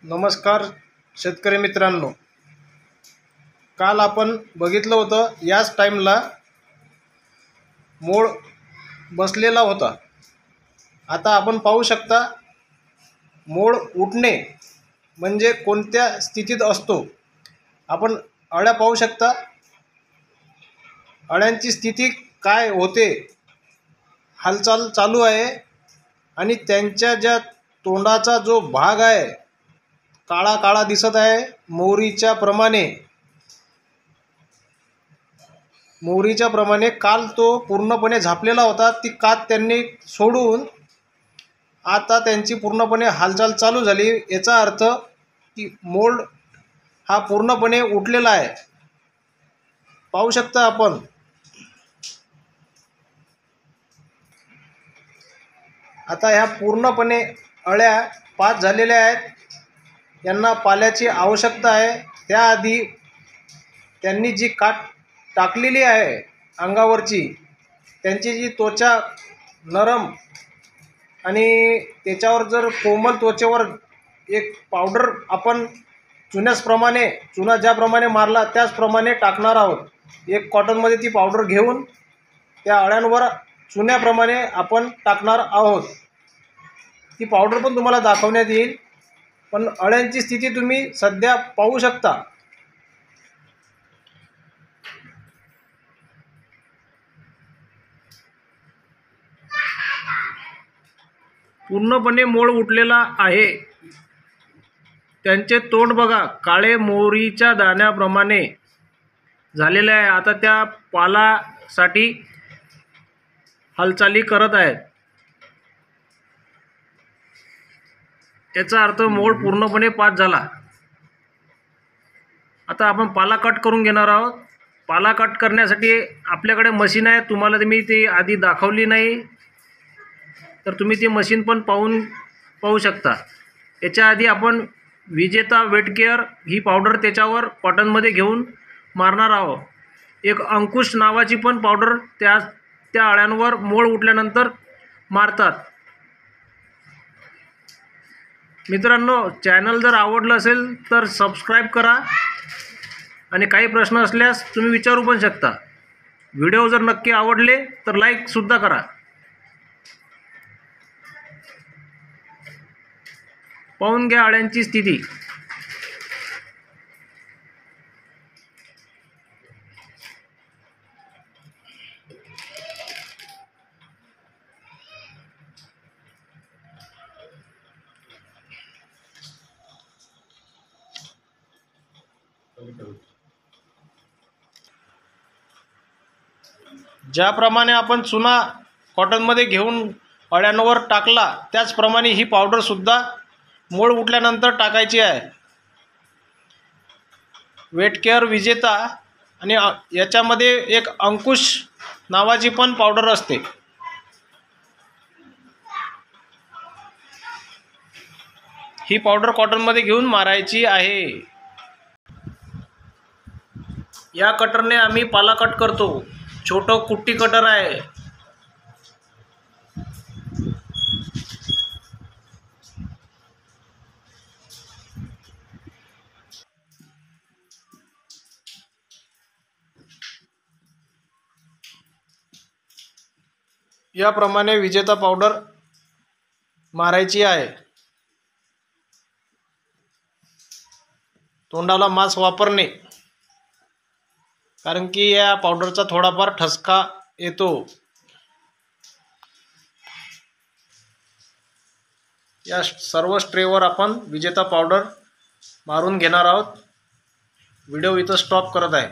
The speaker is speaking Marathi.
नमस्कार शेतकरी मित्रांनो, काल आपण बघितलं होतं याच टाईमला मोड बसलेला होता. आता आपण पाहू शकता मोड उठणे म्हणजे कोणत्या स्थितीत असतो. आपण अळ्या पाहू शकता, अळ्यांची स्थिती काय होते, हालचाल चालू आहे आणि त्यांच्या ज्या तोंडाचा जो भाग आहे काळा काळा दिसत आहे. मोहरीच्या प्रमाणे काल तो पूर्णपणे झापलेला होता. ती कात त्यांनी सोडून आता त्यांची पूर्णपणे हालचाल चालू झाली. याचा अर्थ की मोल्ड हा पूर्णपणे उठलेला आहे. पाहू शकता आपण. आता ह्या पूर्णपणे अळ्या पाच झालेल्या आहेत. यांना पाल्याची आवश्यकता आहे. त्याआधी त्यांनी जी काट टाकलेली आहे अंगावरची, त्यांची जी त्वचा नरम आणि त्याच्यावर जर कोमल त्वचेवर एक पावडर आपण चुना ज्याप्रमाणे मारला त्याचप्रमाणे टाकणार आहोत. एक कॉटनमध्ये ती पावडर घेऊन त्या अळ्यांवर चुन्याप्रमाणे आपण टाकणार आहोत. ती पावडर पण तुम्हाला दाखवण्यात येईल. पण अळ्यांची स्थिती तुम्ही सध्या पाहू शकता. पूर्णपणे मोड उठलेला आहे. त्यांचे तोंड बघा, काळे मोहरीच्या दाण्याप्रमाणे झालेले आहे. आता त्या पालासाठी हालचाली करत आहेत. याचा अर्थ मोड पूर्णपणे पाच झाला. आता आपण पाला कट करून घेणार आहोत. पाला कट करण्यासाठी आपल्याकडे मशीन आहे. तुम्हाला मी ती आधी दाखवली नाही, तर तुम्ही ती मशीन पण पाहू शकता. याच्या आधी आपण विजेता वेट केअर ही पावडर त्याच्यावर कॉटनमध्ये घेऊन मारणार आहोत. एक अंकुश नावाची पण पावडर त्या अळ्यांवर मोड उठल्यानंतर मारतात. मित्रांनो, चॅनल जर आवडलं असेल तर सबस्क्राईब करा आणि काही प्रश्न असल्यास तुम्ही विचारू पण शकता. व्हिडिओ जर नक्की आवडले तर लाईकसुद्धा करा. पाहून घ्या अळ्यांची स्थिती. ज्याप्रमाणे आपण चुना कॉटनमध्ये घेऊन अळ्यांवर टाकला त्याचप्रमाणे ही पावडरसुद्धा मोड उठल्यानंतर टाकायची आहे. वेट केअर विजेता आणि याच्यामध्ये एक अंकुश नावाची पण पावडर असते. ही पावडर कॉटनमध्ये घेऊन मारायची आहे. या कटरने आम्ही पाला कट करतो. छोटं कुट्टी कटर आहे. याप्रमाणे विजेता पावडर मारायची आहे. तोंडाला मास्क वापरणे, कारण की या पावडरचा थोडाफार ठसका येतो. या सर्व स्ट्रेवर आपण विजेता पावडर मारून घेणार आहोत. व्हिडिओ इथं स्टॉप करत आहे.